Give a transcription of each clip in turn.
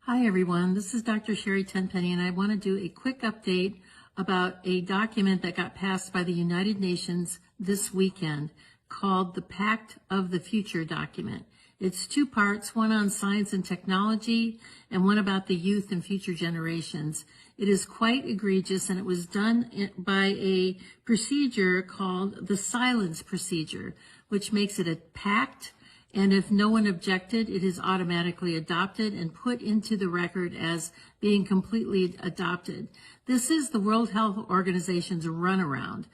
Hi everyone, this is Dr. Sherry Tenpenny, and I want to do a quick update about a document that got passed by the United Nations this weekend called the Pact of the Future document. It's two parts, one on science and technology and one about the youth and future generations. It is quite egregious, and it was done by a procedure called the silence procedure, which makes it a pact. And if no one objected, it is automatically adopted and put into the record as being completely adopted. This is the World Health Organization's runaround,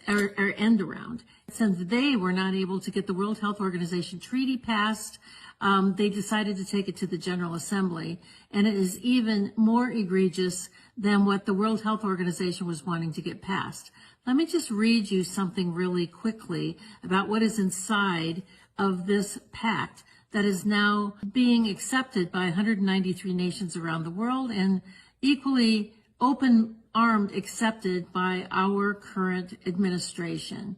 or end around. Since they were not able to get the World Health Organization treaty passed, they decided to take it to the General Assembly. And it is even more egregious than what the World Health Organization was wanting to get passed. Let me just read you something really quickly about what is inside of this pact that is now being accepted by 193 nations around the world and equally open-armed accepted by our current administration.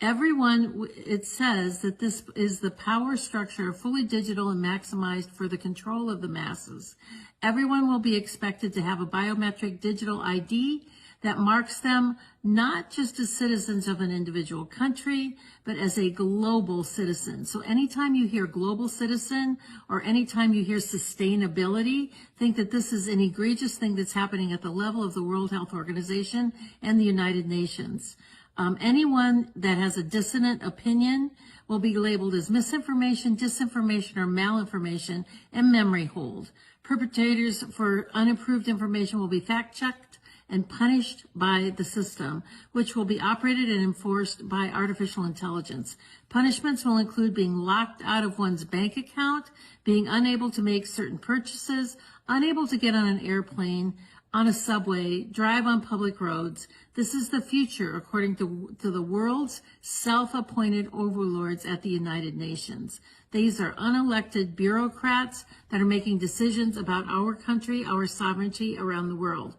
Everyone, it says that this is the power structure, fully digital and maximized for the control of the masses. Everyone will be expected to have a biometric digital ID that marks them not just as citizens of an individual country, but as a global citizen. So anytime you hear global citizen or anytime you hear sustainability, think that this is an egregious thing that's happening at the level of the World Health Organization and the United Nations. Anyone that has a dissonant opinion will be labeled as misinformation, disinformation, or malinformation and memory hold. Perpetrators for unapproved information will be fact-checked and punished by the system, which will be operated and enforced by artificial intelligence. Punishments will include being locked out of one's bank account, being unable to make certain purchases, unable to get on an airplane, on a subway, drive on public roads. This is the future, according to the world's self-appointed overlords at the United Nations. These are unelected bureaucrats that are making decisions about our country, our sovereignty around the world.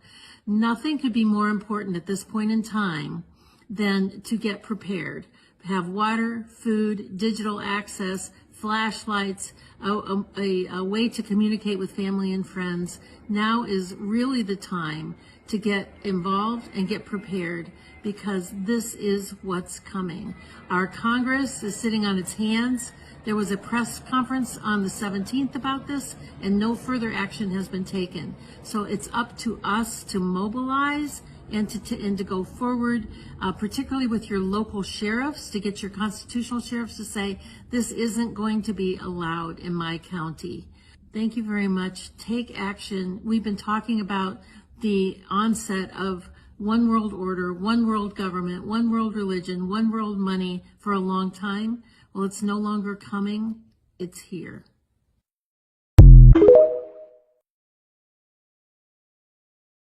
Nothing could be more important at this point in time than to get prepared. Have water, food, digital access, flashlights, a way to communicate with family and friends. Now is really the time to get involved and get prepared, because this is what's coming. Our Congress is sitting on its hands. There was a press conference on the 17th about this, and no further action has been taken. So it's up to us to mobilize and to go forward, particularly with your local sheriffs, to get your constitutional sheriffs to say, this isn't going to be allowed in my county. Thank you very much. Take action. We've been talking about the onset of one world order, one world government, one world religion, one world money for a long time. Well, it's no longer coming. It's here.